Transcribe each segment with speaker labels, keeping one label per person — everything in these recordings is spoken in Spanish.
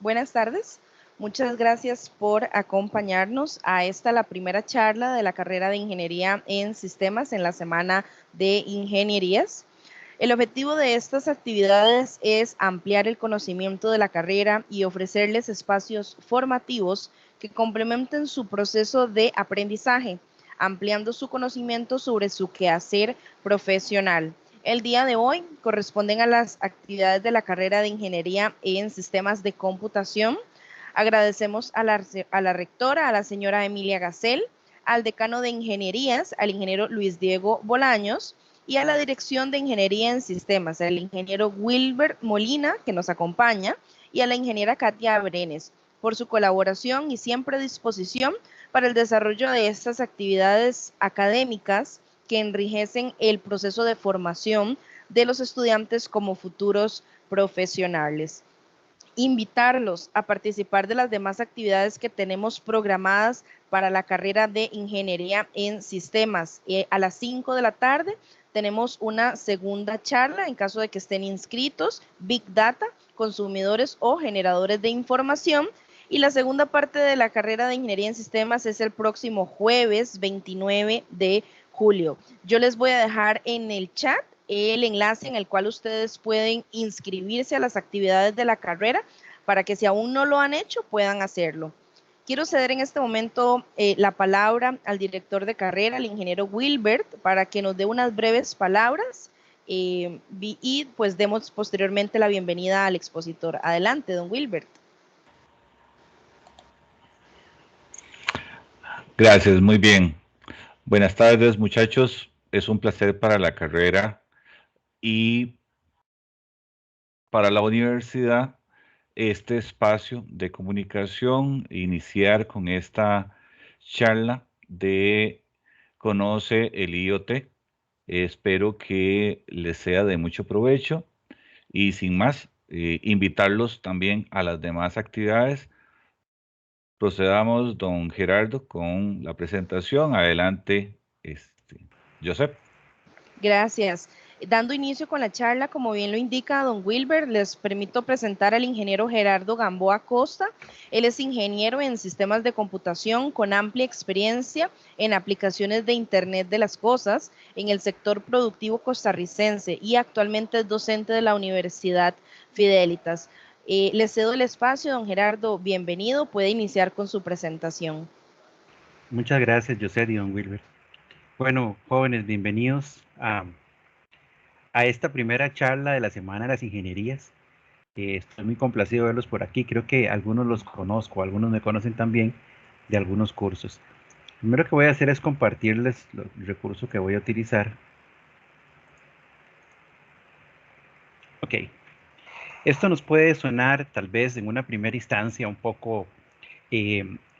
Speaker 1: Buenas tardes. Muchas gracias por acompañarnos a la primera charla de la carrera de Ingeniería en Sistemas en la Semana de Ingenierías. El objetivo de estas actividades es ampliar el conocimiento de la carrera y ofrecerles espacios formativos que complementen su proceso de aprendizaje, ampliando su conocimiento sobre su quehacer profesional. El día de hoy corresponden a las actividades de la carrera de Ingeniería en Sistemas de Computación. Agradecemos a la rectora, a la señora Emilia Gacel, al decano de Ingenierías, al ingeniero Luis Diego Bolaños, y a la Dirección de Ingeniería en Sistemas, al ingeniero Wilbert Molina, que nos acompaña, y a la ingeniera Katia Brenes, por su colaboración y siempre disposición para el desarrollo de estas actividades académicas que enriquecen el proceso de formación de los estudiantes como futuros profesionales. Invitarlos a participar de las demás actividades que tenemos programadas para la carrera de Ingeniería en Sistemas. A las 5 de la tarde tenemos una segunda charla en caso de que estén inscritos, Big Data, consumidores o generadores de información. Y la segunda parte de la carrera de Ingeniería en Sistemas es el próximo jueves 29 de julio. Yo les voy a dejar en el chat el enlace en el cual ustedes pueden inscribirse a las actividades de la carrera para que si aún no lo han hecho puedan hacerlo. Quiero ceder en este momento la palabra al director de carrera, el ingeniero Wilbert, para que nos dé unas breves palabras y pues demos posteriormente la bienvenida al expositor. Adelante, don Wilbert.
Speaker 2: Gracias, muy bien. Buenas tardes, muchachos. Es un placer para la carrera y para la universidad este espacio de comunicación, iniciar con esta charla de Conoce el IoT. Espero que les sea de mucho provecho y sin más, invitarlos también a las demás actividades. Procedamos, don Gerardo, con la presentación. Adelante, Joseph.
Speaker 1: Gracias. Dando inicio con la charla, como bien lo indica don Wilber, les permito presentar al ingeniero Gerardo Gamboa Costa. Él es ingeniero en sistemas de computación con amplia experiencia en aplicaciones de Internet de las Cosas en el sector productivo costarricense y actualmente es docente de la Universidad Fidelitas. Le cedo el espacio, don Gerardo, bienvenido, puede iniciar con su presentación.
Speaker 3: Muchas gracias, José y don Wilber. Bueno, jóvenes, bienvenidos a esta primera charla de la Semana de las Ingenierías. Estoy muy complacido de verlos por aquí. Creo que algunos los conozco, algunos me conocen también de algunos cursos. Lo primero que voy a hacer es compartirles el recurso que voy a utilizar. Ok. Esto nos puede sonar tal vez en una primera instancia un poco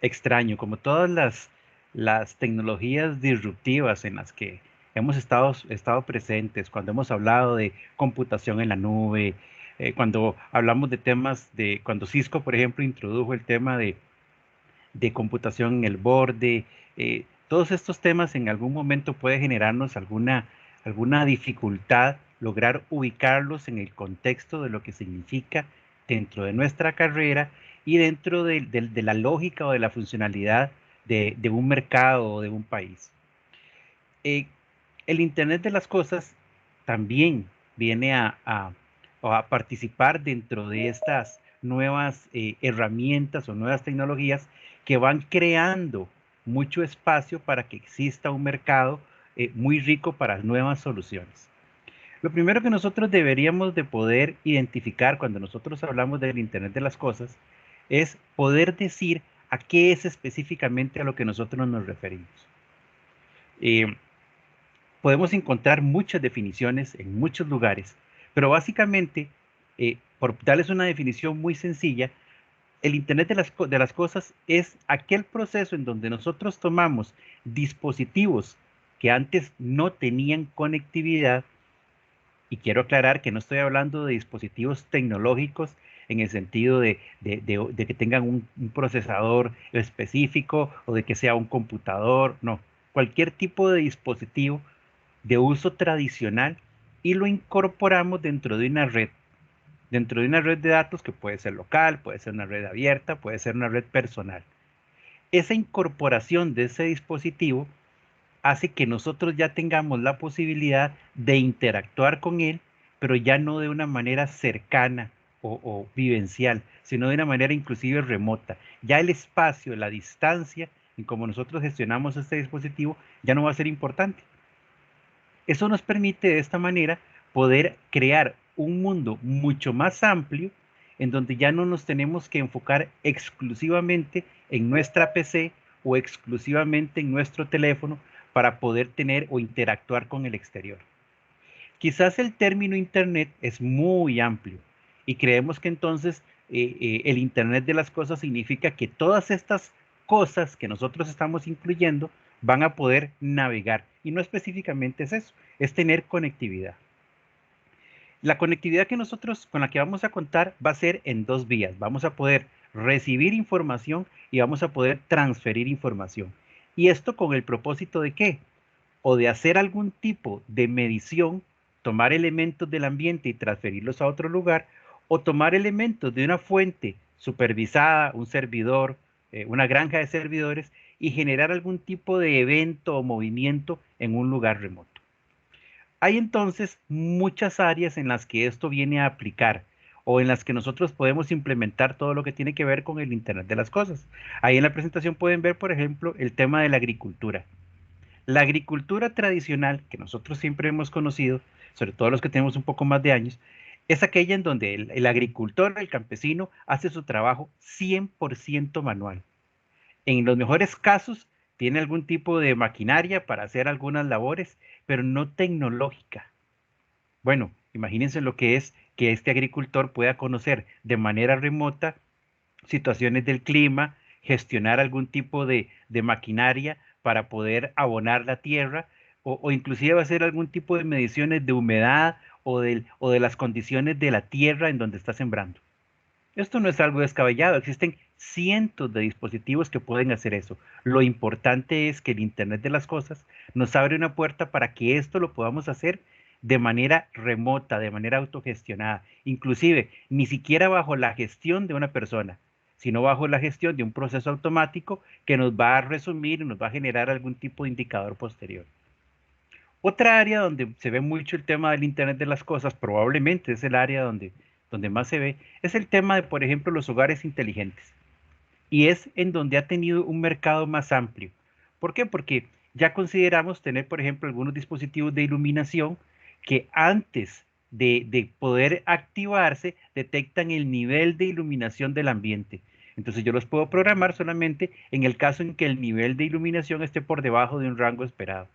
Speaker 3: extraño, como todas las tecnologías disruptivas en las que hemos estado presentes, cuando hemos hablado de computación en la nube, cuando hablamos de temas de, cuando Cisco, por ejemplo, introdujo el tema de computación en el borde, todos estos temas en algún momento puede generarnos alguna dificultad lograr ubicarlos en el contexto de lo que significa dentro de nuestra carrera y dentro de la lógica o de la funcionalidad de un mercado o de un país. El Internet de las Cosas también viene a participar dentro de estas nuevas herramientas o nuevas tecnologías que van creando mucho espacio para que exista un mercado muy rico para nuevas soluciones. Lo primero que nosotros deberíamos de poder identificar cuando nosotros hablamos del Internet de las Cosas es poder decir a qué es específicamente a lo que nosotros nos referimos. Podemos encontrar muchas definiciones en muchos lugares, pero básicamente, por darles una definición muy sencilla, el Internet de las Cosas es aquel proceso en donde nosotros tomamos dispositivos que antes no tenían conectividad. Y quiero aclarar que no estoy hablando de dispositivos tecnológicos en el sentido de que tengan un procesador específico o de que sea un computador, no. Cualquier tipo de dispositivo de uso tradicional y lo incorporamos dentro de una red. dentro de una red de datos que puede ser local, puede ser una red abierta, puede ser una red personal. Esa incorporación de ese dispositivo hace que nosotros ya tengamos la posibilidad de interactuar con él, pero ya no de una manera cercana o vivencial, sino de una manera inclusive remota. Ya el espacio, la distancia en cómo nosotros gestionamos este dispositivo ya no va a ser importante. Eso nos permite de esta manera poder crear un mundo mucho más amplio en donde ya no nos tenemos que enfocar exclusivamente en nuestra PC o exclusivamente en nuestro teléfono para poder tener o interactuar con el exterior. Quizás el término Internet es muy amplio y creemos que entonces el Internet de las cosas significa que todas estas cosas que nosotros estamos incluyendo van a poder navegar. Y no específicamente es eso, es tener conectividad. La conectividad que nosotros con la que vamos a contar va a ser en dos vías. Vamos a poder recibir información y vamos a poder transferir información. ¿Y esto con el propósito de qué? O de hacer algún tipo de medición, tomar elementos del ambiente y transferirlos a otro lugar, o tomar elementos de una fuente supervisada, un servidor, una granja de servidores, y generar algún tipo de evento o movimiento en un lugar remoto. Hay entonces muchas áreas en las que esto viene a aplicar o en las que nosotros podemos implementar todo lo que tiene que ver con el Internet de las cosas. Ahí en la presentación pueden ver, por ejemplo, el tema de la agricultura. La agricultura tradicional que nosotros siempre hemos conocido, sobre todo los que tenemos un poco más de años, es aquella en donde el agricultor, el campesino, hace su trabajo 100% manual. En los mejores casos, tiene algún tipo de maquinaria para hacer algunas labores, pero no tecnológica. Bueno, imagínense lo que es que este agricultor pueda conocer de manera remota situaciones del clima, gestionar algún tipo de maquinaria para poder abonar la tierra o inclusive hacer algún tipo de mediciones de humedad o de las condiciones de la tierra en donde está sembrando. Esto no es algo descabellado, existen cientos de dispositivos que pueden hacer eso. Lo importante es que el Internet de las cosas nos abre una puerta para que esto lo podamos hacer de manera remota, de manera autogestionada, inclusive ni siquiera bajo la gestión de una persona, sino bajo la gestión de un proceso automático que nos va a resumir y nos va a generar algún tipo de indicador posterior. Otra área donde se ve mucho el tema del Internet de las cosas, probablemente es el área donde más se ve, es el tema de, por ejemplo, los hogares inteligentes. Y es en donde ha tenido un mercado más amplio. ¿Por qué? Porque ya consideramos tener, por ejemplo, algunos dispositivos de iluminación que antes de poder activarse detectan el nivel de iluminación del ambiente. Entonces yo los puedo programar solamente en el caso en que el nivel de iluminación esté por debajo de un rango esperado.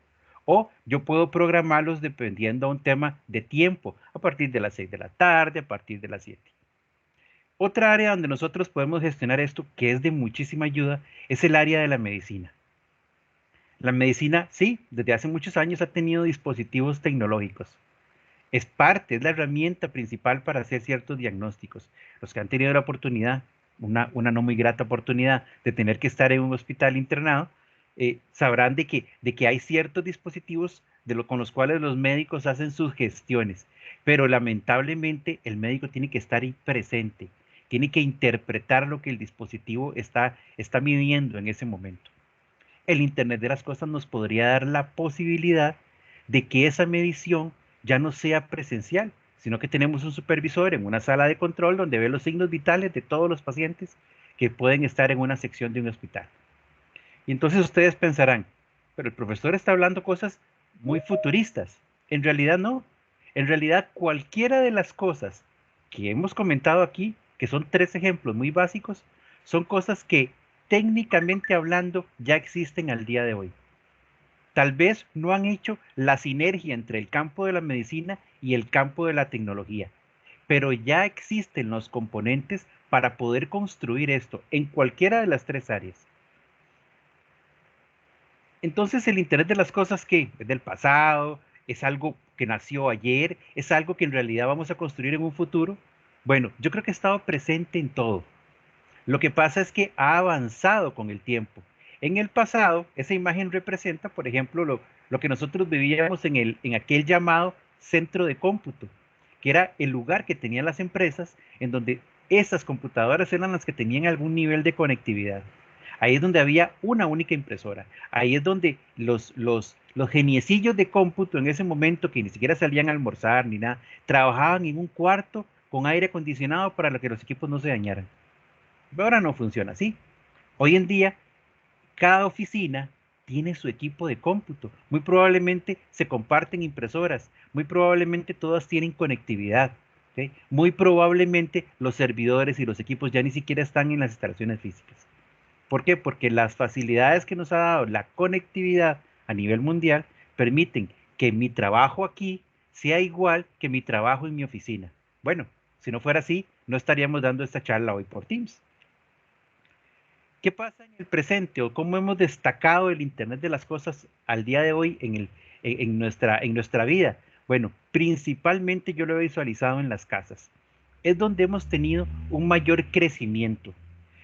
Speaker 3: O yo puedo programarlos dependiendo a un tema de tiempo, a partir de las 6 de la tarde, a partir de las 7. Otra área donde nosotros podemos gestionar esto, que es de muchísima ayuda, es el área de la medicina. La medicina, sí, desde hace muchos años ha tenido dispositivos tecnológicos. Es parte, es la herramienta principal para hacer ciertos diagnósticos. Los que han tenido la oportunidad, una no muy grata oportunidad de tener que estar en un hospital internado, sabrán de que hay ciertos dispositivos con los cuales los médicos hacen sus gestiones, pero lamentablemente el médico tiene que estar ahí presente, tiene que interpretar lo que el dispositivo está midiendo en ese momento. El Internet de las cosas nos podría dar la posibilidad de que esa medición ya no sea presencial, sino que tenemos un supervisor en una sala de control donde ve los signos vitales de todos los pacientes que pueden estar en una sección de un hospital. Y entonces ustedes pensarán, pero el profesor está hablando cosas muy futuristas. En realidad no. En realidad cualquiera de las cosas que hemos comentado aquí, que son 3 ejemplos muy básicos, son cosas que técnicamente hablando ya existen al día de hoy. Tal vez no han hecho la sinergia entre el campo de la medicina y el campo de la tecnología, pero ya existen los componentes para poder construir esto en cualquiera de las 3 áreas. Entonces el Internet de las cosas, ¿qué? Es del pasado, es algo que nació ayer, es algo que en realidad vamos a construir en un futuro. Bueno, yo creo que ha estado presente en todo. Lo que pasa es que ha avanzado con el tiempo. En el pasado, esa imagen representa, por ejemplo, lo que nosotros vivíamos en aquel llamado centro de cómputo, que era el lugar que tenían las empresas en donde esas computadoras eran las que tenían algún nivel de conectividad. Ahí es donde había una única impresora. Ahí es donde los geniecillos de cómputo en ese momento, que ni siquiera salían a almorzar ni nada, trabajaban en un cuarto con aire acondicionado para que los equipos no se dañaran. Pero ahora no funciona así. Hoy en día, cada oficina tiene su equipo de cómputo. Muy probablemente se comparten impresoras. Muy probablemente todas tienen conectividad. ¿Okay? Muy probablemente los servidores y los equipos ya ni siquiera están en las instalaciones físicas. ¿Por qué? Porque las facilidades que nos ha dado la conectividad a nivel mundial permiten que mi trabajo aquí sea igual que mi trabajo en mi oficina. Bueno, si no fuera así, no estaríamos dando esta charla hoy por Teams. ¿Qué pasa en el presente o cómo hemos destacado el Internet de las cosas al día de hoy en nuestra vida? Bueno, principalmente yo lo he visualizado en las casas. Es donde hemos tenido un mayor crecimiento.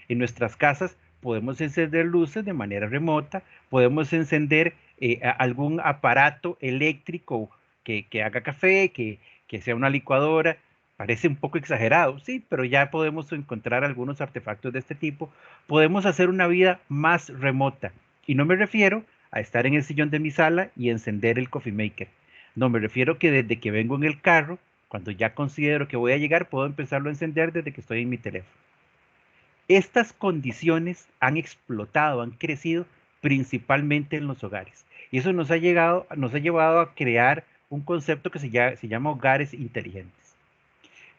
Speaker 3: En nuestras casas podemos encender luces de manera remota, podemos encender algún aparato eléctrico que haga café, que sea una licuadora. Parece un poco exagerado, sí, pero ya podemos encontrar algunos artefactos de este tipo. Podemos hacer una vida más remota. Y no me refiero a estar en el sillón de mi sala y encender el coffee maker. No, me refiero que desde que vengo en el carro, cuando ya considero que voy a llegar, puedo empezarlo a encender desde que estoy en mi teléfono. Estas condiciones han explotado, han crecido principalmente en los hogares. Y eso nos ha llevado a crear un concepto que se llama hogares inteligentes.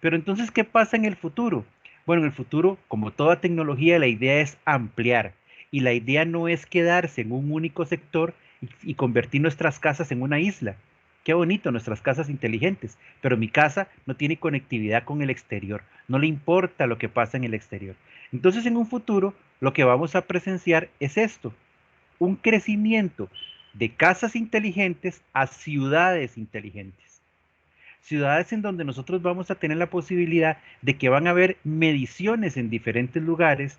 Speaker 3: Pero entonces, ¿qué pasa en el futuro? Bueno, en el futuro, como toda tecnología, la idea es ampliar. Y la idea no es quedarse en un único sector y convertir nuestras casas en una isla. Qué bonito nuestras casas inteligentes, pero mi casa no tiene conectividad con el exterior. No le importa lo que pasa en el exterior. Entonces, en un futuro, lo que vamos a presenciar es esto, un crecimiento de casas inteligentes a ciudades inteligentes. Ciudades en donde nosotros vamos a tener la posibilidad de que van a haber mediciones en diferentes lugares,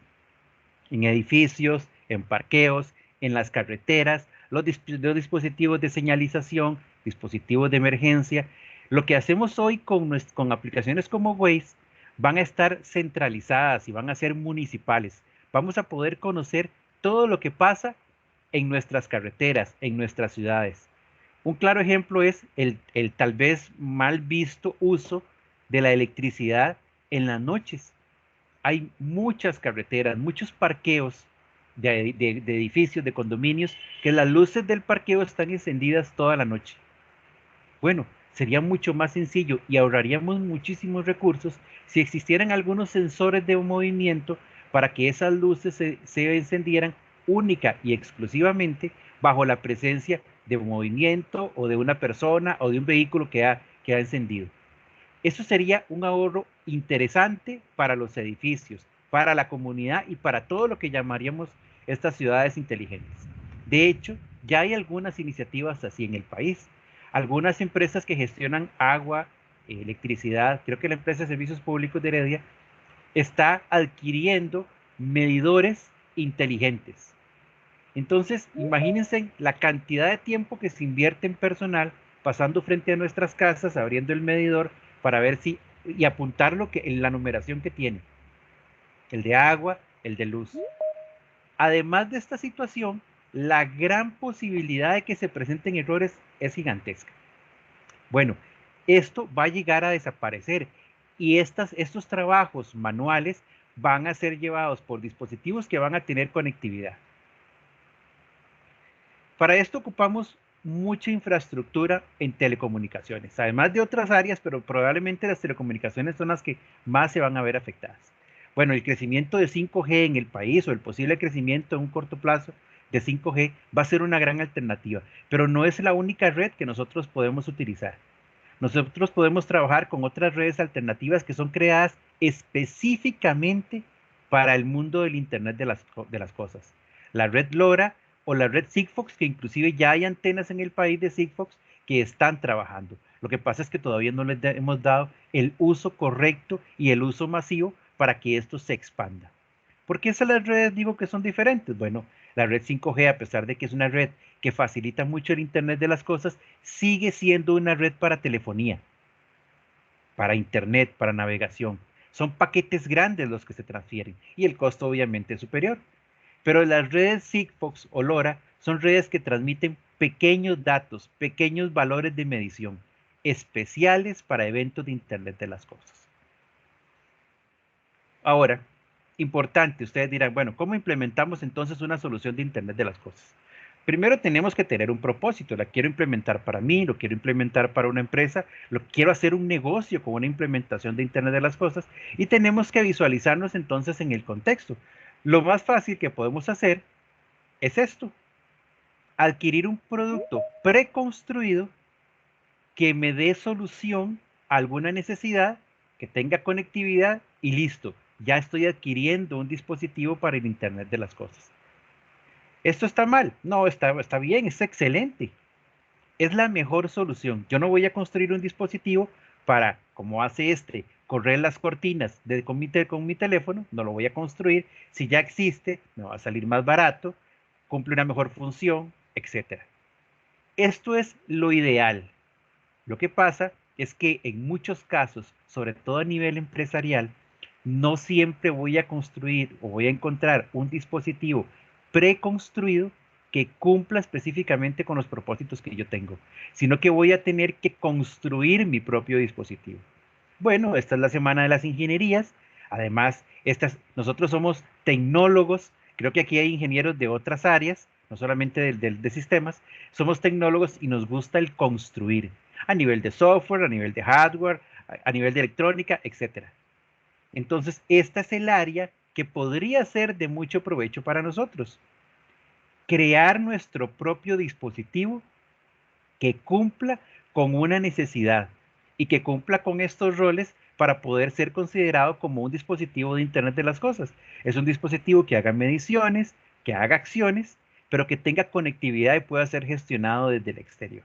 Speaker 3: en edificios, en parqueos, en las carreteras, los dispositivos de señalización, dispositivos de emergencia. Lo que hacemos hoy con aplicaciones como Waze van a estar centralizadas y van a ser municipales. Vamos a poder conocer todo lo que pasa en nuestras carreteras, en nuestras ciudades. Un claro ejemplo es el tal vez mal visto uso de la electricidad en las noches. Hay muchas carreteras, muchos parqueos de edificios, de condominios, que las luces del parqueo están encendidas toda la noche. Bueno, sería mucho más sencillo y ahorraríamos muchísimos recursos si existieran algunos sensores de movimiento para que esas luces se encendieran única y exclusivamente bajo la presencia de un movimiento o de una persona o de un vehículo que ha encendido. Eso sería un ahorro interesante para los edificios, para la comunidad y para todo lo que llamaríamos estas ciudades inteligentes. De hecho, ya hay algunas iniciativas así en el país. Algunas empresas que gestionan agua, electricidad, creo que la empresa de servicios públicos de Heredia está adquiriendo medidores inteligentes. Entonces, imagínense la cantidad de tiempo que se invierte en personal pasando frente a nuestras casas, abriendo el medidor para ver si y apuntar la numeración que tiene, el de agua, el de luz. Además de esta situación, la gran posibilidad de que se presenten errores es gigantesca. Bueno, esto va a llegar a desaparecer y estos trabajos manuales van a ser llevados por dispositivos que van a tener conectividad. Para esto ocupamos mucha infraestructura en telecomunicaciones, además de otras áreas, pero probablemente las telecomunicaciones son las que más se van a ver afectadas. Bueno, el crecimiento de 5G en el país o el posible crecimiento en un corto plazo de 5G va a ser una gran alternativa, pero no es la única red que nosotros podemos utilizar. Nosotros podemos trabajar con otras redes alternativas que son creadas específicamente para el mundo del Internet de las cosas. La red LoRa o la red Sigfox, que inclusive ya hay antenas en el país de Sigfox que están trabajando. Lo que pasa es que todavía no les hemos dado el uso correcto y el uso masivo para que esto se expanda. ¿Por qué esas las redes digo que son diferentes? Bueno, la red 5G, a pesar de que es una red que facilita mucho el Internet de las cosas, sigue siendo una red para telefonía. para internet, para navegación. Son paquetes grandes los que se transfieren y el costo obviamente es superior. Pero las redes Sigfox o LoRa son redes que transmiten pequeños datos, pequeños valores de medición, especiales para eventos de Internet de las cosas. Ahora, importante, ustedes dirán, bueno, ¿cómo implementamos entonces una solución de Internet de las cosas? Primero tenemos que tener un propósito, la quiero implementar para mí, lo quiero implementar para una empresa, lo quiero hacer un negocio con una implementación de Internet de las cosas y tenemos que visualizarnos entonces en el contexto. Lo más fácil que podemos hacer es esto, adquirir un producto preconstruido que me dé solución a alguna necesidad, que tenga conectividad y listo, ya estoy adquiriendo un dispositivo para el Internet de las cosas. ¿Esto está mal? No, está bien, es excelente. Es la mejor solución. Yo no voy a construir un dispositivo para, como hace este, correr las cortinas con mi teléfono, no lo voy a construir. Si ya existe, me va a salir más barato, cumple una mejor función, etcétera. Esto es lo ideal. Lo que pasa es que en muchos casos, sobre todo a nivel empresarial, no siempre voy a construir o voy a encontrar un dispositivo preconstruido que cumpla específicamente con los propósitos que yo tengo, sino que voy a tener que construir mi propio dispositivo. Bueno, esta es la semana de las ingenierías. Además, nosotros somos tecnólogos. Creo que aquí hay ingenieros de otras áreas, no solamente de sistemas. Somos tecnólogos y nos gusta el construir a nivel de software, a nivel de hardware, a nivel de electrónica, etcétera. Entonces, esta es el área que podría ser de mucho provecho para nosotros. Crear nuestro propio dispositivo que cumpla con una necesidad y que cumpla con estos roles para poder ser considerado como un dispositivo de Internet de las cosas. Es un dispositivo que haga mediciones, que haga acciones, pero que tenga conectividad y pueda ser gestionado desde el exterior.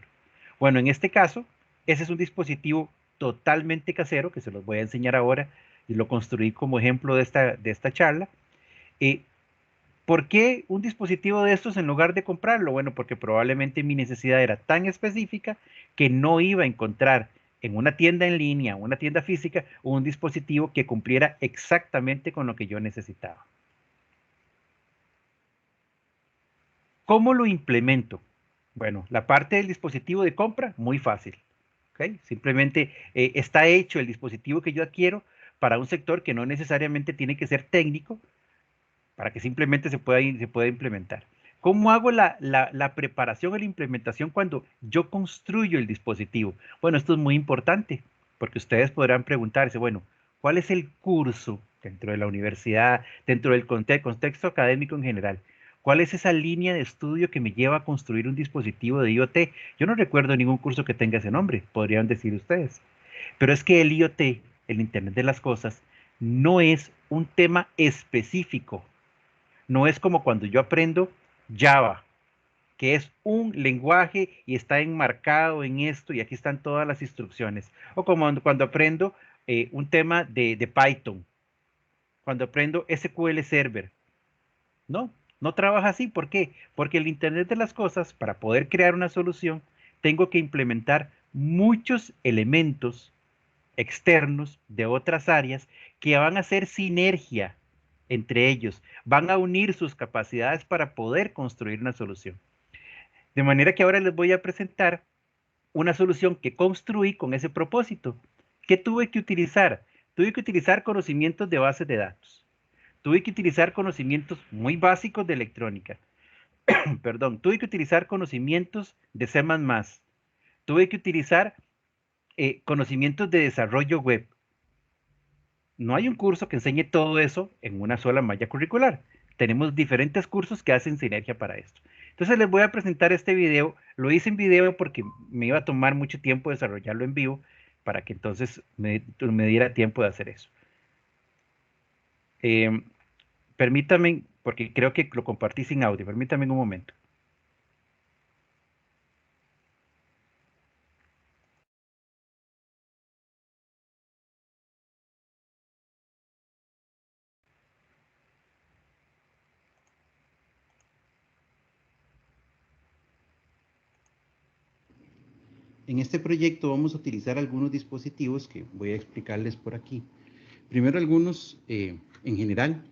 Speaker 3: Bueno, en este caso, ese es un dispositivo totalmente casero, que se los voy a enseñar ahora y lo construí como ejemplo de esta charla. Eh, ¿Por qué un dispositivo de estos en lugar de comprarlo? Bueno, porque probablemente mi necesidad era tan específica que no iba a encontrar en una tienda en línea, una tienda física, un dispositivo que cumpliera exactamente con lo que yo necesitaba. ¿Cómo lo implemento? Bueno, la parte del dispositivo de compra, muy fácil. ¿Okay? Simplemente está hecho el dispositivo que yo adquiero para un sector que no necesariamente tiene que ser técnico, para que simplemente se pueda implementar. ¿Cómo hago la preparación y la implementación cuando yo construyo el dispositivo? Bueno, esto es muy importante, porque ustedes podrán preguntarse, bueno, ¿cuál es el curso dentro de la universidad, dentro del contexto académico en general? ¿Cuál es esa línea de estudio que me lleva a construir un dispositivo de IoT? Yo no recuerdo ningún curso que tenga ese nombre, podrían decir ustedes. Pero es que el IoT, el Internet de las Cosas, no es un tema específico. No es como cuando yo aprendo Java, que es un lenguaje y está enmarcado en esto y aquí están todas las instrucciones. O como cuando aprendo un tema de Python, cuando aprendo SQL Server. No, no trabaja así. ¿Por qué? Porque el Internet de las Cosas, para poder crear una solución, tengo que implementar muchos elementos externos de otras áreas que van a hacer sinergia entre ellos, van a unir sus capacidades para poder construir una solución. De manera que ahora les voy a presentar una solución que construí con ese propósito. ¿Qué tuve que utilizar? Tuve que utilizar conocimientos de bases de datos. Tuve que utilizar conocimientos muy básicos de electrónica. Perdón, tuve que utilizar conocimientos de C++. Tuve que utilizar conocimientos de desarrollo web. No hay un curso que enseñe todo eso en una sola malla curricular. Tenemos diferentes cursos que hacen sinergia para esto. Entonces les voy a presentar este video. Lo hice en video porque me iba a tomar mucho tiempo desarrollarlo en vivo para que entonces me diera tiempo de hacer eso. Eh, Permítame, porque creo que lo compartí sin audio. Permítame un momento.
Speaker 4: En este proyecto vamos a utilizar algunos dispositivos que voy a explicarles por aquí. Primero algunos en general.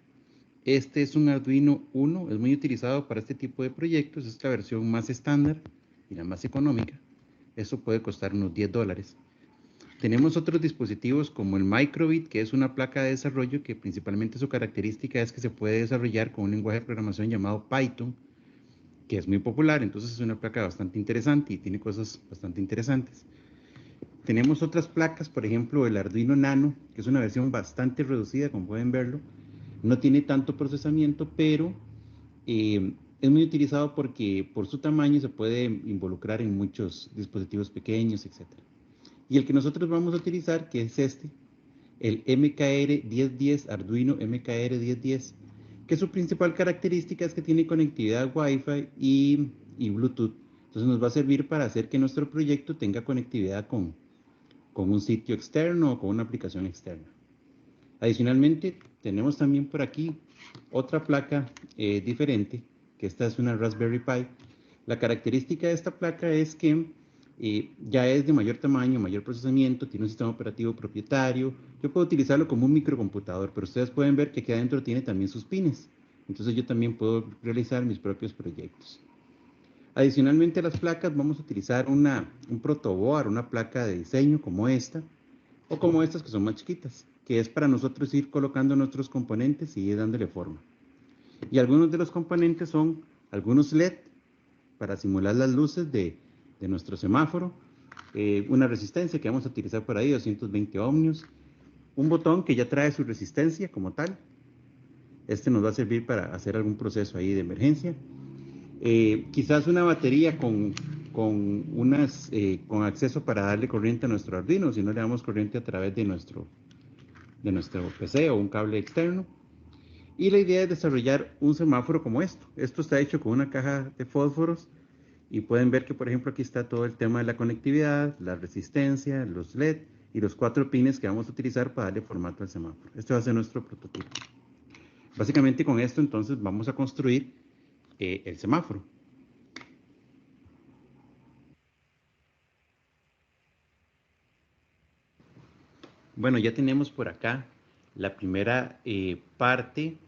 Speaker 4: Este es un Arduino Uno, es muy utilizado para este tipo de proyectos, es la versión más estándar y la más económica. Eso puede costar unos $10. Tenemos otros dispositivos como el Microbit, que es una placa de desarrollo que principalmente su característica es que se puede desarrollar con un lenguaje de programación llamado Python, que es muy popular, entonces es una placa bastante interesante y tiene cosas bastante interesantes. Tenemos otras placas, por ejemplo el Arduino Nano, que es una versión bastante reducida, como pueden verlo. No tiene tanto procesamiento, pero es muy utilizado porque por su tamaño se puede involucrar en muchos dispositivos pequeños, etc. Y el que nosotros vamos a utilizar, que es este, el MKR 1010, Arduino MKR 1010, que su principal característica es que tiene conectividad Wi-Fi y Bluetooth. Entonces nos va a servir para hacer que nuestro proyecto tenga conectividad con un sitio externo o con una aplicación externa. Adicionalmente, tenemos también por aquí otra placa diferente, que esta es una Raspberry Pi. La característica de esta placa es que ya es de mayor tamaño, mayor procesamiento, tiene un sistema operativo propietario. Yo puedo utilizarlo como un microcomputador, pero ustedes pueden ver que aquí adentro tiene también sus pines. Entonces yo también puedo realizar mis propios proyectos. Adicionalmente a las placas vamos a utilizar un protoboard, una placa de diseño como esta, o como estas que son más chiquitas, que es para nosotros ir colocando nuestros componentes y ir dándole forma. Y algunos de los componentes son algunos LED para simular las luces de nuestro semáforo, una resistencia que vamos a utilizar por ahí, 220 ohmios, un botón que ya trae su resistencia como tal. Este nos va a servir para hacer algún proceso ahí de emergencia. Quizás una batería con acceso para darle corriente a nuestro Arduino, si no le damos corriente a través de nuestro PC o un cable externo. Y la idea es desarrollar un semáforo como esto. Esto está hecho con una caja de fósforos y pueden ver que, por ejemplo, aquí está todo el tema de la conectividad, la resistencia, los LED y los 4 pines que vamos a utilizar para darle formato al semáforo. Este va a ser nuestro prototipo. Básicamente con esto entonces vamos a construir el semáforo. Bueno, ya tenemos por acá la primera parte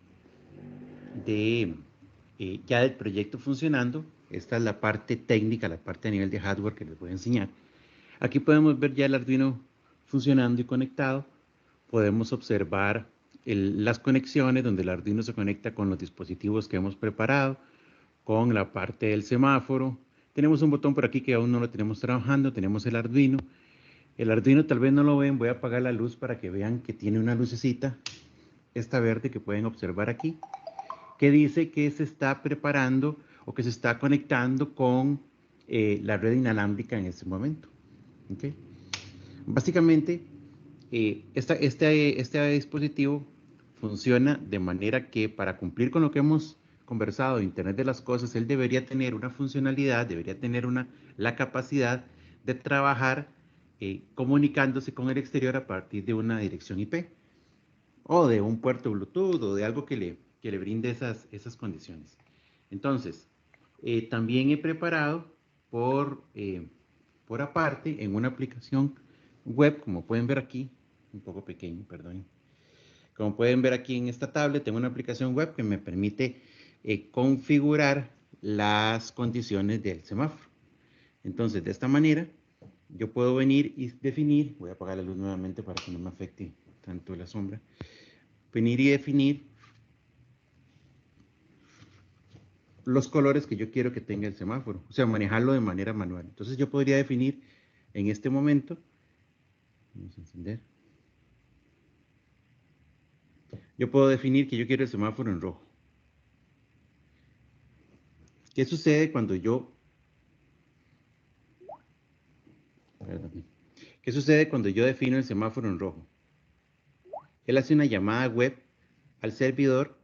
Speaker 4: ya del proyecto funcionando. Esta es la parte técnica, la parte a nivel de hardware que les voy a enseñar. Aquí podemos ver ya el Arduino funcionando y conectado. Podemos observar las conexiones donde el Arduino se conecta con los dispositivos que hemos preparado, con la parte del semáforo. Tenemos un botón por aquí que aún no lo tenemos trabajando, tenemos el Arduino. El Arduino tal vez no lo ven, voy a apagar la luz para que vean que tiene una lucecita, esta verde que pueden observar aquí, que dice que se está preparando o que se está conectando con la red inalámbrica en este momento. ¿Okay? Básicamente, este dispositivo funciona de manera que para cumplir con lo que hemos conversado de Internet de las Cosas, él debería tener una funcionalidad, debería tener la capacidad de trabajar comunicándose con el exterior a partir de una dirección IP o de un puerto Bluetooth o de algo que le brinde esas condiciones. Entonces, también he preparado por aparte en una aplicación web, como pueden ver aquí, un poco pequeño, perdón. Como pueden ver aquí en esta tablet, tengo una aplicación web que me permite configurar las condiciones del semáforo. Entonces, de esta manera, yo puedo venir y definir, voy a apagar la luz nuevamente para que no me afecte tanto la sombra, venir y definir los colores que yo quiero que tenga el semáforo, o sea, manejarlo de manera manual. Entonces yo podría definir en este momento, vamos a encender, yo puedo definir que yo quiero el semáforo en rojo. ¿Qué sucede cuando perdón, ¿qué sucede cuando yo defino el semáforo en rojo? Él hace una llamada web al servidor,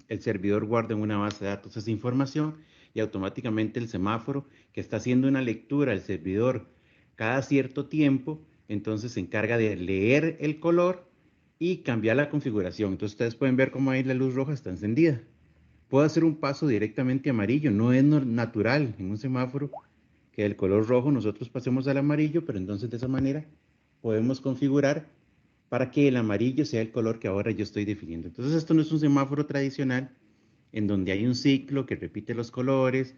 Speaker 4: el servidor guarda en una base de datos esa información y automáticamente el semáforo que está haciendo una lectura al servidor cada cierto tiempo, entonces se encarga de leer el color y cambiar la configuración. Entonces ustedes pueden ver cómo ahí la luz roja está encendida. Puedo hacer un paso directamente amarillo, no es natural en un semáforo que del color rojo nosotros pasemos al amarillo, pero entonces de esa manera podemos configurar para que el amarillo sea el color que ahora yo estoy definiendo. Entonces esto no es un semáforo tradicional en donde hay un ciclo que repite los colores,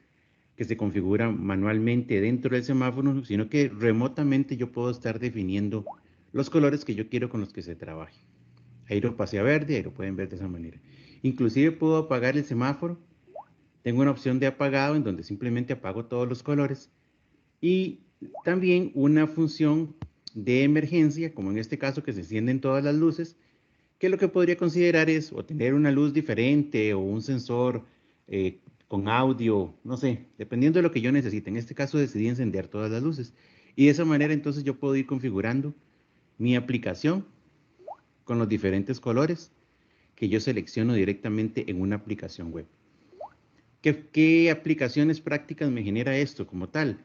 Speaker 4: que se configura manualmente dentro del semáforo, sino que remotamente yo puedo estar definiendo los colores que yo quiero con los que se trabaje. Ahí lo pasé a verde, ahí lo pueden ver de esa manera. Inclusive puedo apagar el semáforo. Tengo una opción de apagado en donde simplemente apago todos los colores. Y también una función de emergencia, como en este caso que se encienden todas las luces, que lo que podría considerar es o tener una luz diferente o un sensor con audio, no sé, dependiendo de lo que yo necesite. En este caso decidí encender todas las luces. Y de esa manera entonces yo puedo ir configurando mi aplicación con los diferentes colores que yo selecciono directamente en una aplicación web. ¿Qué aplicaciones prácticas me genera esto como tal?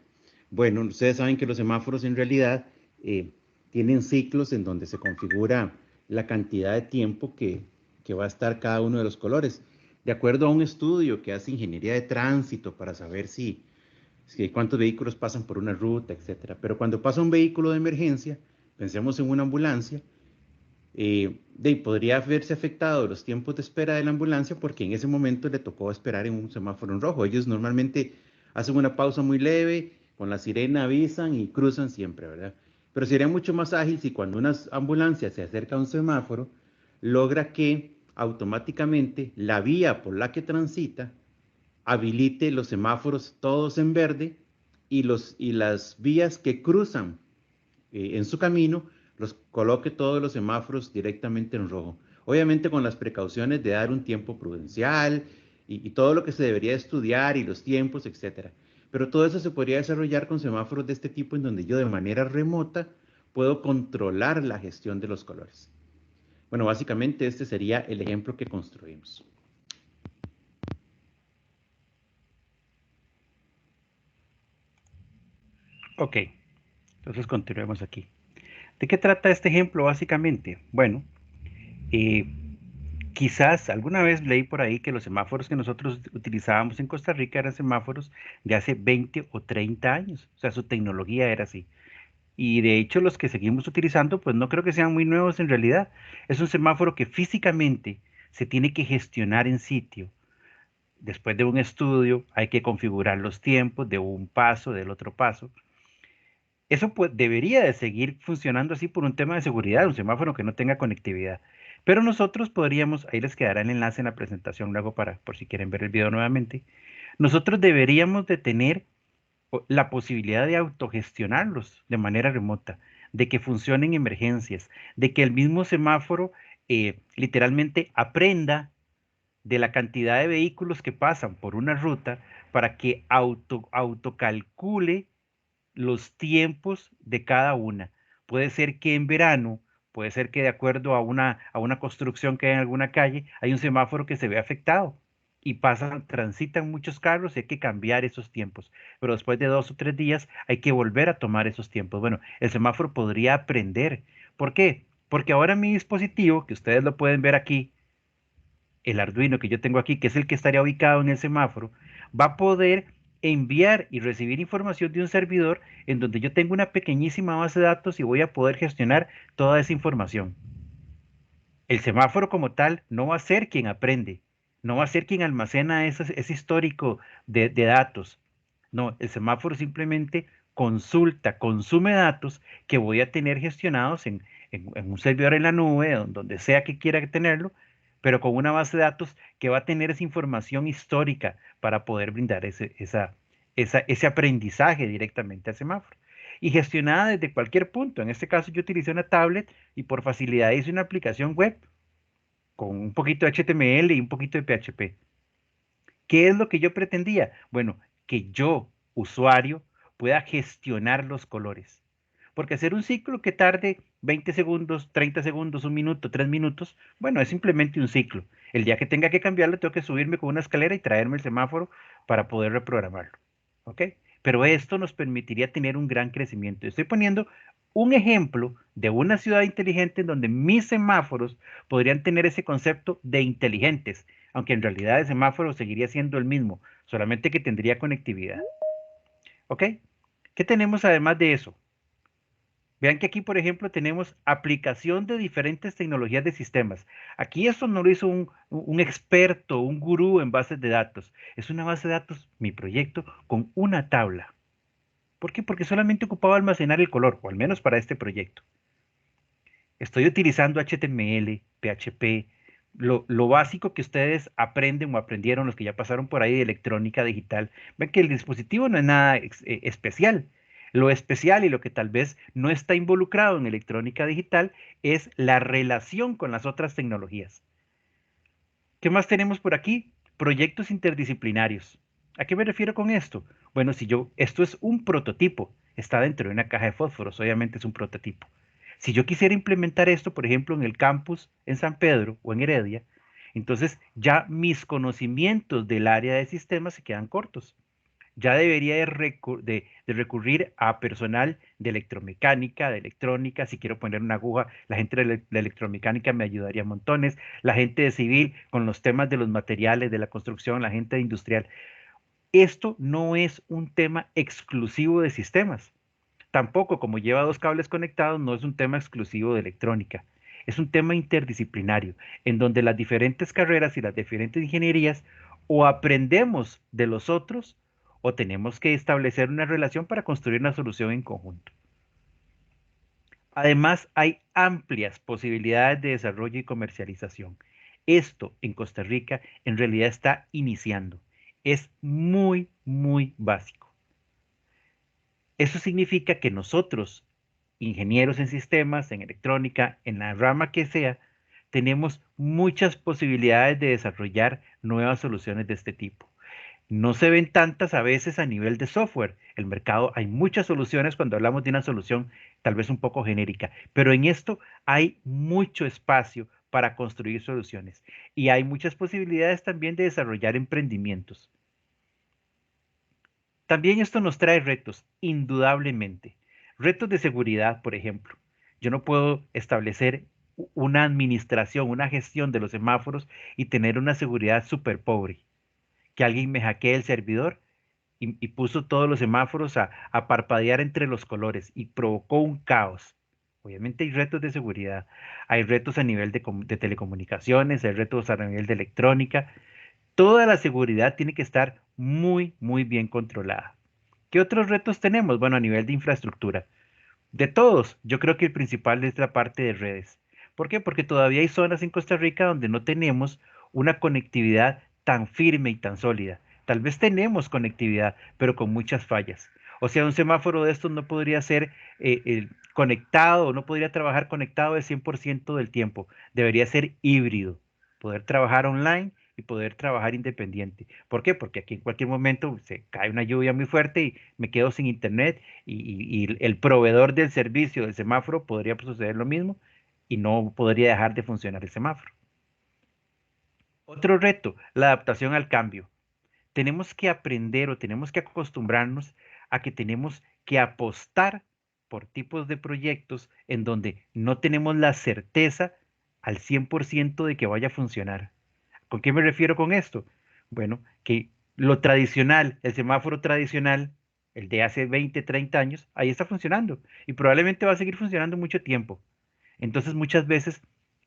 Speaker 4: Bueno, ustedes saben que los semáforos en realidad tienen ciclos en donde se configura la cantidad de tiempo que va a estar cada uno de los colores. De acuerdo a un estudio que hace ingeniería de tránsito para saber si cuántos vehículos pasan por una ruta, etcétera. Pero cuando pasa un vehículo de emergencia, pensemos en una ambulancia, podría verse afectado los tiempos de espera de la ambulancia porque en ese momento le tocó esperar en un semáforo en rojo. Ellos normalmente hacen una pausa muy leve, con la sirena avisan y cruzan siempre, ¿verdad? Pero sería mucho más ágil si cuando una ambulancia se acerca a un semáforo, logra que automáticamente la vía por la que transita habilite los semáforos todos en verde y las vías que cruzan en su camino, los coloque todos los semáforos directamente en rojo. Obviamente con las precauciones de dar un tiempo prudencial y todo lo que se debería estudiar y los tiempos, etcétera. Pero todo eso se podría desarrollar con semáforos de este tipo en donde yo de manera remota puedo controlar la gestión de los colores. Bueno, básicamente este sería el ejemplo que construimos.
Speaker 3: Ok, entonces continuemos aquí. ¿De qué trata este ejemplo básicamente? Bueno, quizás alguna vez leí por ahí que los semáforos que nosotros utilizábamos en Costa Rica eran semáforos de hace 20 o 30 años. O sea, su tecnología era así. Y de hecho los que seguimos utilizando, pues no creo que sean muy nuevos en realidad. Es un semáforo que físicamente se tiene que gestionar en sitio. Después de un estudio hay que configurar los tiempos de un paso, del otro paso. Eso pues debería de seguir funcionando así por un tema de seguridad, un semáforo que no tenga conectividad. Pero nosotros podríamos, ahí les quedará el enlace en la presentación luego para, por si quieren ver el video nuevamente, nosotros deberíamos de tener la posibilidad de autogestionarlos de manera remota, de que funcionen emergencias, de que el mismo semáforo literalmente aprenda de la cantidad de vehículos que pasan por una ruta para que autocalcule los tiempos de cada una. Puede ser que en verano, puede ser que de acuerdo a una construcción que hay en alguna calle, hay un semáforo que se ve afectado y transitan muchos carros y hay que cambiar esos tiempos. Pero después de 2 o 3 días hay que volver a tomar esos tiempos. Bueno, el semáforo podría aprender. ¿Por qué? Porque ahora mi dispositivo, que ustedes lo pueden ver aquí, el Arduino que yo tengo aquí, que es el que estaría ubicado en el semáforo, va a poder enviar y recibir información de un servidor en donde yo tengo una pequeñísima base de datos y voy a poder gestionar toda esa información. El semáforo como tal no va a ser quien aprende, no va a ser quien almacena ese histórico de datos. No, el semáforo simplemente consulta, consume datos que voy a tener gestionados en un servidor en la nube, donde sea que quiera tenerlo, pero con una base de datos que va a tener esa información histórica para poder brindar ese aprendizaje directamente al semáforo. Y gestionada desde cualquier punto. En este caso yo utilicé una tablet y por facilidad hice una aplicación web con un poquito de HTML y un poquito de PHP. ¿Qué es lo que yo pretendía? Bueno, que yo, usuario, pueda gestionar los colores. Porque hacer un ciclo que tarde 20 segundos, 30 segundos, 1 minuto, 3 minutos, bueno, es simplemente un ciclo. El día que tenga que cambiarlo, tengo que subirme con una escalera y traerme el semáforo para poder reprogramarlo. ¿Ok? Pero esto nos permitiría tener un gran crecimiento. Estoy poniendo un ejemplo de una ciudad inteligente en donde mis semáforos podrían tener ese concepto de inteligentes, aunque en realidad el semáforo seguiría siendo el mismo, solamente que tendría conectividad. ¿Ok? ¿Qué tenemos además de eso? Vean que aquí, por ejemplo, tenemos aplicación de diferentes tecnologías de sistemas. Aquí esto no lo hizo un experto, un gurú en bases de datos. Es una base de datos, mi proyecto, con una tabla. ¿Por qué? Porque solamente ocupaba almacenar el color, o al menos para este proyecto. Estoy utilizando HTML, PHP, lo básico que ustedes aprenden o aprendieron, los que ya pasaron por ahí de electrónica digital. Ven que el dispositivo no es nada especial. Lo especial y lo que tal vez no está involucrado en electrónica digital es la relación con las otras tecnologías. ¿Qué más tenemos por aquí? Proyectos interdisciplinarios. ¿A qué me refiero con esto? Bueno, esto es un prototipo, está dentro de una caja de fósforos, obviamente es un prototipo. Si yo quisiera implementar esto, por ejemplo, en el campus en San Pedro o en Heredia, entonces ya mis conocimientos del área de sistemas se quedan cortos. Ya debería de recurrir a personal de electromecánica, de electrónica, si quiero poner una aguja, la gente de la electromecánica me ayudaría montones, la gente de civil con los temas de los materiales, de la construcción, la gente de industrial. Esto no es un tema exclusivo de sistemas. Tampoco, como lleva dos cables conectados, no es un tema exclusivo de electrónica. Es un tema interdisciplinario, en donde las diferentes carreras y las diferentes ingenierías o aprendemos de los otros o tenemos que establecer una relación para construir una solución en conjunto. Además, hay amplias posibilidades de desarrollo y comercialización. Esto en Costa Rica en realidad está iniciando. Es muy, muy básico. Eso significa que nosotros, ingenieros en sistemas, en electrónica, en la rama que sea, tenemos muchas posibilidades de desarrollar nuevas soluciones de este tipo. No se ven tantas a veces a nivel de software. El mercado, hay muchas soluciones cuando hablamos de una solución tal vez un poco genérica, pero en esto hay mucho espacio para construir soluciones y hay muchas posibilidades también de desarrollar emprendimientos. También esto nos trae retos, indudablemente. Retos de seguridad, por ejemplo. Yo no puedo establecer una administración, una gestión de los semáforos y tener una seguridad súper pobre. Que alguien me hackee el servidor y puso todos los semáforos a parpadear entre los colores y provocó un caos. Obviamente hay retos de seguridad, hay retos a nivel de telecomunicaciones, hay retos a nivel de electrónica. Toda la seguridad tiene que estar muy, muy bien controlada. ¿Qué otros retos tenemos? Bueno, a nivel de infraestructura. De todos, yo creo que el principal es la parte de redes. ¿Por qué? Porque todavía hay zonas en Costa Rica donde no tenemos una conectividad tan firme y tan sólida. Tal vez tenemos conectividad, pero con muchas fallas. O sea, un semáforo de estos no podría ser conectado, no podría trabajar conectado el 100% del tiempo. Debería ser híbrido, poder trabajar online y poder trabajar independiente. ¿Por qué? Porque aquí en cualquier momento se cae una lluvia muy fuerte y me quedo sin internet y el proveedor del servicio del semáforo podría suceder lo mismo y no podría dejar de funcionar el semáforo. Otro reto, la adaptación al cambio. Tenemos que aprender o tenemos que acostumbrarnos a que tenemos que apostar por tipos de proyectos en donde no tenemos la certeza al 100% de que vaya a funcionar. ¿Con qué me refiero con esto? Bueno, que lo tradicional, el semáforo tradicional, el de hace 20, 30 años, ahí está funcionando y probablemente va a seguir funcionando mucho tiempo. Entonces muchas veces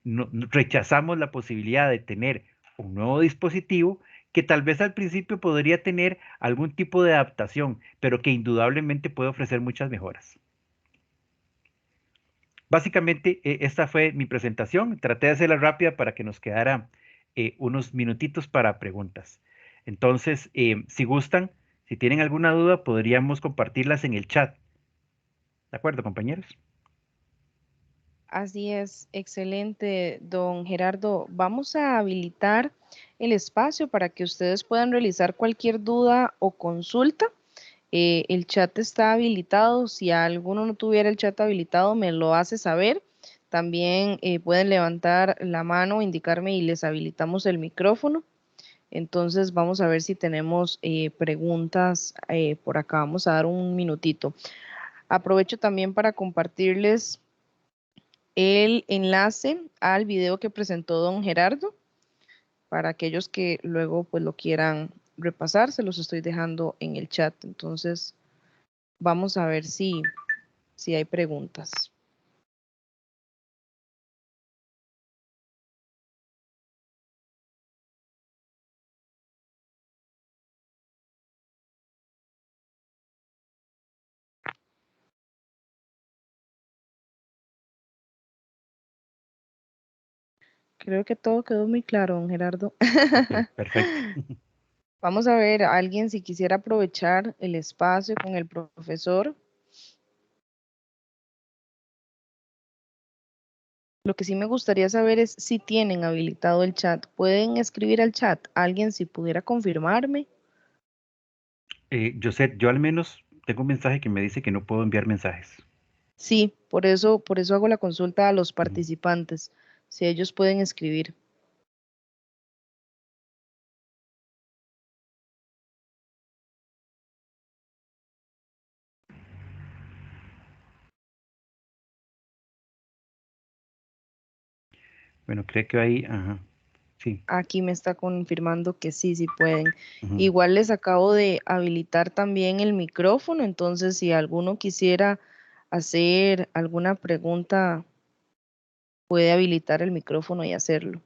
Speaker 3: rechazamos la posibilidad de tener un nuevo dispositivo que tal vez al principio podría tener algún tipo de adaptación, pero que indudablemente puede ofrecer muchas mejoras. Básicamente, esta fue mi presentación. Traté de hacerla rápida para que nos quedara unos minutitos para preguntas. Entonces, si gustan, si tienen alguna duda, podríamos compartirlas en el chat. ¿De acuerdo, compañeros?
Speaker 1: Así es, excelente, don Gerardo. Vamos a habilitar el espacio para que ustedes puedan realizar cualquier duda o consulta. El chat está habilitado. Si alguno no tuviera el chat habilitado, me lo hace saber. También pueden levantar la mano, indicarme y les habilitamos el micrófono. Entonces vamos a ver si tenemos preguntas por acá. Vamos a dar un minutito. Aprovecho también para compartirles el enlace al video que presentó don Gerardo para aquellos que luego pues lo quieran repasar. Se los estoy dejando en el chat. Entonces Vamos a ver si hay preguntas. Creo que todo quedó muy claro, don Gerardo.
Speaker 3: Ok, perfecto.
Speaker 1: Vamos a ver, alguien si quisiera aprovechar el espacio con el profesor. Lo que sí me gustaría saber es si tienen habilitado el chat. ¿Pueden escribir al chat? Alguien si pudiera confirmarme.
Speaker 3: Yo al menos tengo un mensaje que me dice que no puedo enviar mensajes.
Speaker 1: Sí, por eso hago la consulta a los
Speaker 3: Ujú.
Speaker 1: participantes, si ellos pueden escribir.
Speaker 3: Bueno, creo que ahí, ajá, sí.
Speaker 1: Aquí me está confirmando que sí pueden.
Speaker 3: Ujú.
Speaker 1: Igual les acabo de habilitar también el micrófono, entonces si alguno quisiera hacer alguna pregunta, puede habilitar el micrófono y hacerlo.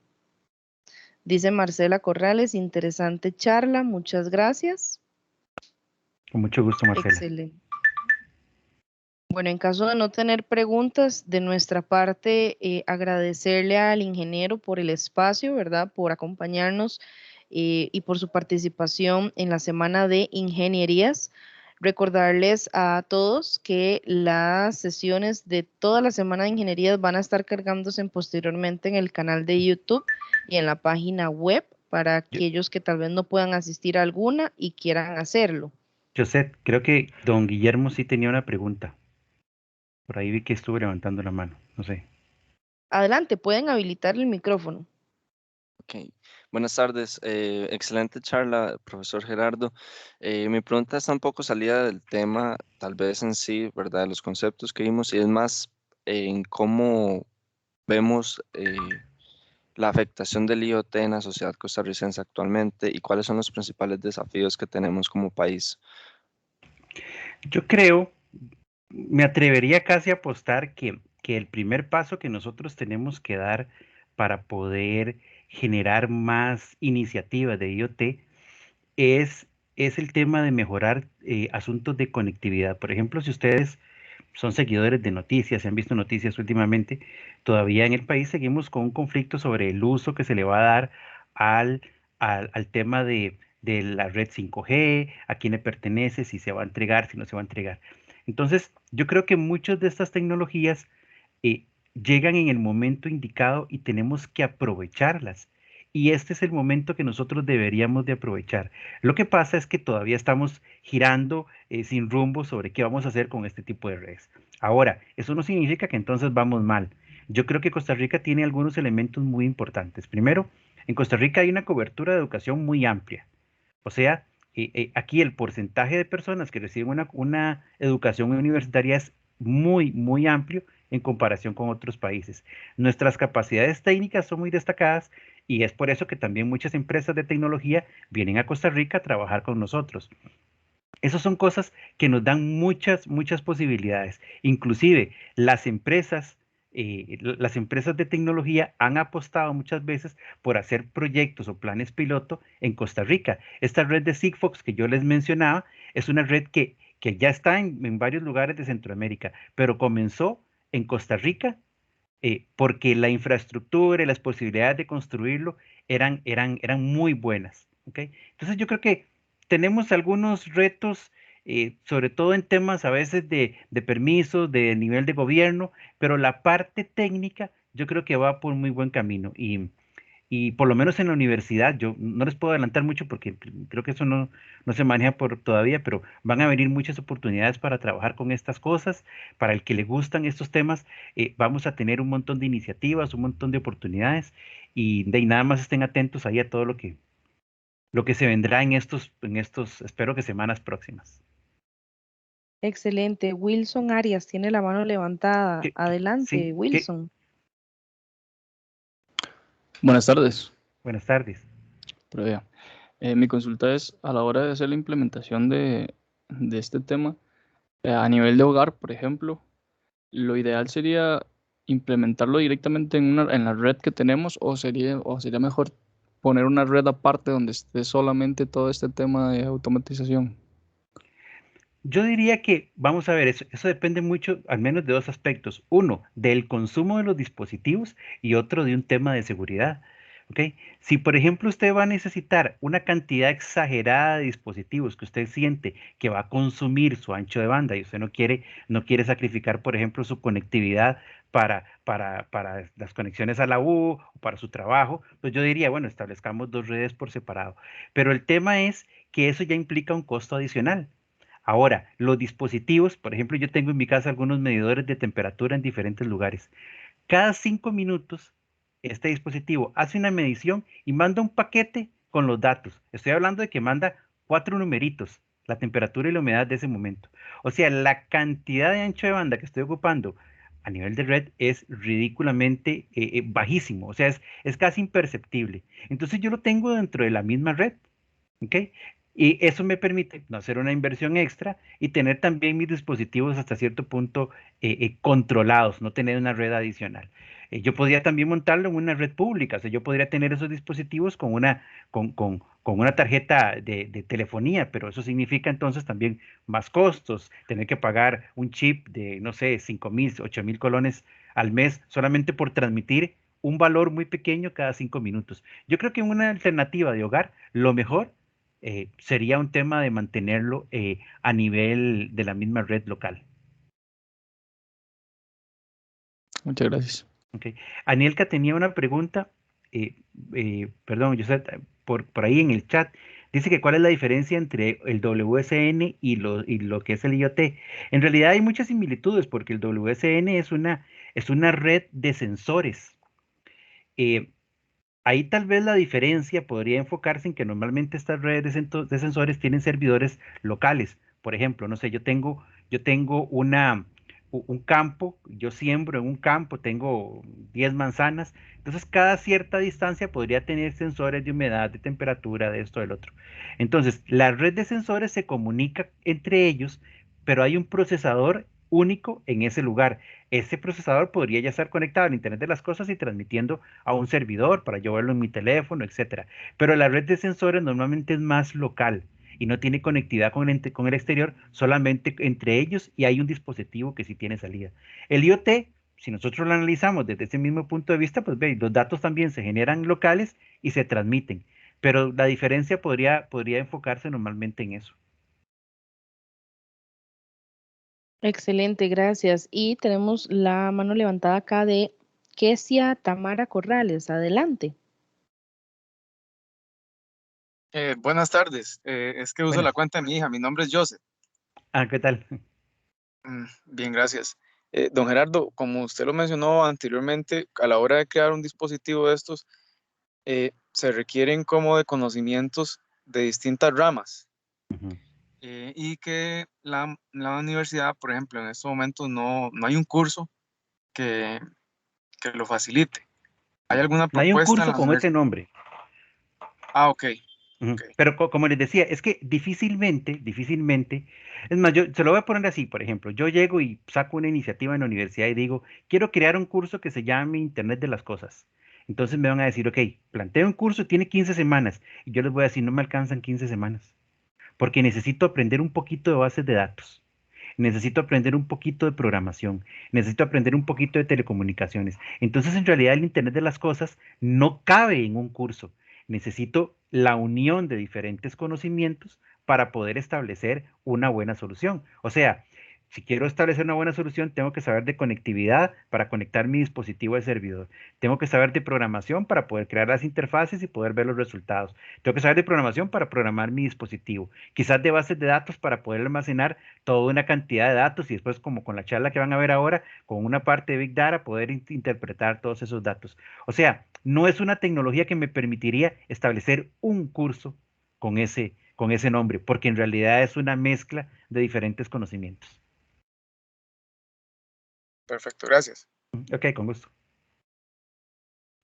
Speaker 1: Dice Marcela Corrales, interesante charla, muchas gracias.
Speaker 3: Con mucho gusto, Marcela.
Speaker 1: Excelente. Bueno, en caso de no tener preguntas de nuestra parte, agradecerle al ingeniero por el espacio, ¿verdad? Por acompañarnos y por su participación en la Semana de Ingenierías. Recordarles a todos que las sesiones de toda la Semana de Ingenierías van a estar cargándose posteriormente en el canal de YouTube y en la página web para
Speaker 3: Yo,
Speaker 1: aquellos que tal vez no puedan asistir a alguna y quieran hacerlo.
Speaker 3: José, creo que don Guillermo sí tenía una pregunta. Por ahí vi que estuvo levantando la mano. No sé.
Speaker 1: Adelante, pueden habilitar el micrófono.
Speaker 5: Ok, buenas tardes. Excelente charla, profesor Gerardo. Mi pregunta está un poco salida del tema, tal vez en sí, ¿verdad? De los conceptos que vimos, y es más en cómo vemos la afectación del IoT en la sociedad costarricense actualmente y cuáles son los principales desafíos que tenemos como país.
Speaker 3: Yo creo, me atrevería casi a apostar que el primer paso que nosotros tenemos que dar para poder generar más iniciativas de IoT es, es el tema de mejorar asuntos de conectividad. Por ejemplo, si ustedes son seguidores de noticias, se han visto noticias últimamente, todavía en el país seguimos con un conflicto sobre el uso que se le va a dar al, al tema de la red 5G, a quién le pertenece, si se va a entregar, si no se va a entregar. Entonces, yo creo que muchas de estas tecnologías eh, llegan en el momento indicado y tenemos que aprovecharlas. Y este es el momento que nosotros deberíamos de aprovechar. Lo que pasa es que todavía estamos girando sin rumbo sobre qué vamos a hacer con este tipo de redes. Ahora, eso no significa que entonces vamos mal. Yo creo que Costa Rica tiene algunos elementos muy importantes. Primero, en Costa Rica hay una cobertura de educación muy amplia. O sea, aquí el porcentaje de personas que reciben una educación universitaria es muy, muy amplio en comparación con otros países. Nuestras capacidades técnicas son muy destacadas y es por eso que también muchas empresas de tecnología vienen a Costa Rica a trabajar con nosotros. Esas son cosas que nos dan muchas, muchas posibilidades. Inclusive las empresas de tecnología han apostado muchas veces por hacer proyectos o planes piloto en Costa Rica. Esta red de Sigfox que yo les mencionaba es una red que ya está en varios lugares de Centroamérica, pero comenzó en Costa Rica porque la infraestructura y las posibilidades de construirlo eran muy buenas. ¿Ok? Entonces yo creo que tenemos algunos retos, sobre todo en temas a veces de permisos, de nivel de gobierno, pero la parte técnica yo creo que va por muy buen camino. Y por lo menos en la universidad, yo no les puedo adelantar mucho porque creo que eso no se maneja por todavía, pero van a venir muchas oportunidades para trabajar con estas cosas. Para el que le gustan estos temas, vamos a tener un montón de iniciativas, un montón de oportunidades y de ahí nada más estén atentos ahí a todo lo que se vendrá en estos, espero que semanas próximas.
Speaker 1: Excelente. Wilson Arias tiene la mano levantada. Adelante,
Speaker 3: Sí, que
Speaker 1: Wilson.
Speaker 6: Buenas tardes.
Speaker 3: buenas tardes.
Speaker 6: Pero vea, mi consulta es, a la hora de hacer la implementación de este tema, A nivel de hogar, por ejemplo, lo ideal sería implementarlo directamente en la red que tenemos o sería mejor poner una red aparte donde esté solamente todo este tema de automatización.
Speaker 3: Yo diría que, vamos a ver, eso depende mucho, al menos de dos aspectos. Uno, del consumo de los dispositivos y otro de un tema de seguridad. ¿Ok? Si, por ejemplo, usted va a necesitar una cantidad exagerada de dispositivos que usted siente que va a consumir su ancho de banda y usted no quiere sacrificar, por ejemplo, su conectividad para las conexiones a la U o para su trabajo, pues yo diría, bueno, establezcamos dos redes por separado. Pero el tema es que eso ya implica un costo adicional. Ahora, los dispositivos, por ejemplo, yo tengo en mi casa algunos medidores de temperatura en diferentes lugares. Cada 5 minutos, este dispositivo hace una medición y manda un paquete con los datos. Estoy hablando de que manda 4 numeritos, la temperatura y la humedad de ese momento. O sea, la cantidad de ancho de banda que estoy ocupando a nivel de red es ridículamente bajísimo. O sea, es casi imperceptible. Entonces yo lo tengo dentro de la misma red. ¿Ok? Y eso me permite no hacer una inversión extra y tener también mis dispositivos hasta cierto punto controlados, no tener una red adicional. Yo podría también montarlo en una red pública, o sea, yo podría tener esos dispositivos con una tarjeta de telefonía, pero eso significa entonces también más costos, tener que pagar un chip de, no sé, 5.000, 8.000 colones al mes solamente por transmitir un valor muy pequeño cada 5 minutos. Yo creo que en una alternativa de hogar, lo mejor sería un tema de mantenerlo a nivel de la misma red local.
Speaker 6: Muchas gracias.
Speaker 3: ¿Ok? Anielka tenía una pregunta, eh, perdón, yo sé, por ahí en el chat, dice que cuál es la diferencia entre el WSN y lo que es el IoT. En realidad hay muchas similitudes porque el WSN es una red de sensores. Eh, Ahí tal vez la diferencia podría enfocarse en que normalmente estas redes de sensores tienen servidores locales. Por ejemplo, no sé, yo tengo un campo, yo siembro en un campo, tengo 10 manzanas, entonces cada cierta distancia podría tener sensores de humedad, de temperatura, de esto, del otro. Entonces, la red de sensores se comunica entre ellos, pero hay un procesador único en ese lugar. Ese procesador podría ya estar conectado al Internet de las cosas y transmitiendo a un servidor para yo verlo en mi teléfono, etcétera. Pero la red de sensores normalmente es más local y no tiene conectividad con el exterior, solamente entre ellos y hay un dispositivo que sí tiene salida. El IoT, si nosotros lo analizamos desde ese mismo punto de vista, pues ve, los datos también se generan locales y se transmiten, pero la diferencia podría enfocarse normalmente en eso.
Speaker 1: Excelente, gracias. Y tenemos la mano levantada acá de Kesia Tamara Corrales. Adelante.
Speaker 7: Buenas tardes. Es que uso la
Speaker 3: Buenas.
Speaker 7: cuenta de mi hija. Mi nombre es Joseph.
Speaker 3: ¿Qué tal?
Speaker 7: Bien, gracias. Don Gerardo, como usted lo mencionó anteriormente, a la hora de crear un dispositivo de estos, se requieren como de conocimientos de distintas ramas
Speaker 3: Ujú.
Speaker 7: y que la universidad, por ejemplo, en estos momentos no hay un curso que, que lo facilite. ¿Hay alguna
Speaker 3: No hay un
Speaker 7: propuesta en
Speaker 3: curso
Speaker 7: la
Speaker 3: con ese
Speaker 7: universidad?
Speaker 3: nombre.
Speaker 7: Ah, ok,
Speaker 3: Ujú.
Speaker 7: ok.
Speaker 3: Pero como les decía, es que difícilmente, es más, yo se lo voy a poner así, por ejemplo, yo llego y saco una iniciativa en la universidad y digo, quiero crear un curso que se llame Internet de las Cosas. Entonces me van a decir, ok, planteo un curso, tiene 15 semanas, y yo les voy a decir, no me alcanzan 15 semanas, porque necesito aprender un poquito de bases de datos. Necesito aprender un poquito de programación, necesito aprender un poquito de telecomunicaciones. Entonces, en realidad, el Internet de las Cosas no cabe en un curso. Necesito la unión de diferentes conocimientos para poder establecer una buena solución. O sea, si quiero establecer una buena solución, tengo que saber de conectividad para conectar mi dispositivo al servidor. Tengo que saber de programación para poder crear las interfaces y poder ver los resultados. Tengo que saber de programación para programar mi dispositivo. Quizás de bases de datos para poder almacenar toda una cantidad de datos y después, como con la charla que van a ver ahora, con una parte de Big Data, poder interpretar todos esos datos. O sea, no es una tecnología que me permitiría establecer un curso con ese nombre, porque en realidad es una mezcla de diferentes conocimientos.
Speaker 7: Perfecto, gracias.
Speaker 3: Ok, con gusto.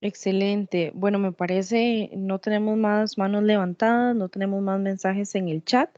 Speaker 1: Excelente. Bueno, me parece, no tenemos más manos levantadas, no tenemos más mensajes en el chat.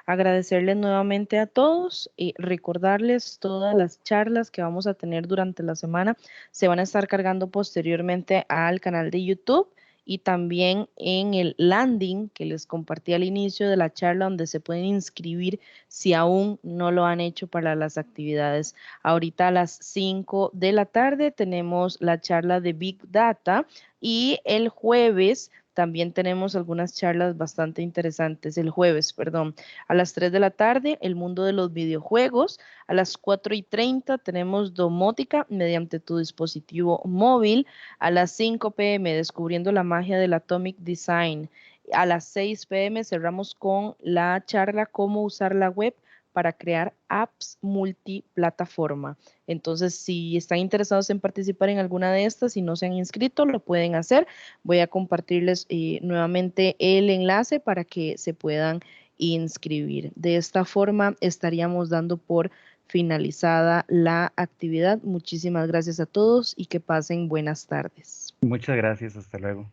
Speaker 1: Agradecerles nuevamente a todos y recordarles todas las charlas que vamos a tener durante la semana. Se van a estar cargando posteriormente al canal de YouTube y también en el landing que les compartí al inicio de la charla donde se pueden inscribir si aún no lo han hecho para las actividades. Ahorita a las 5 de la tarde tenemos la charla de Big Data y el jueves también tenemos algunas charlas bastante interesantes. El jueves, perdón, a las 3 de la tarde, el mundo de los videojuegos. A las 4:30 tenemos domótica mediante tu dispositivo móvil. A las 5 p.m. descubriendo la magia del Atomic Design. A las 6 p.m. cerramos con la charla cómo usar la web para crear apps multiplataforma. Entonces, si están interesados en participar en alguna de estas y no se han inscrito, lo pueden hacer. Voy a compartirles nuevamente el enlace para que se puedan inscribir. De esta forma, estaríamos dando por finalizada la actividad. Muchísimas gracias a todos y que pasen buenas tardes.
Speaker 3: Muchas gracias, hasta luego.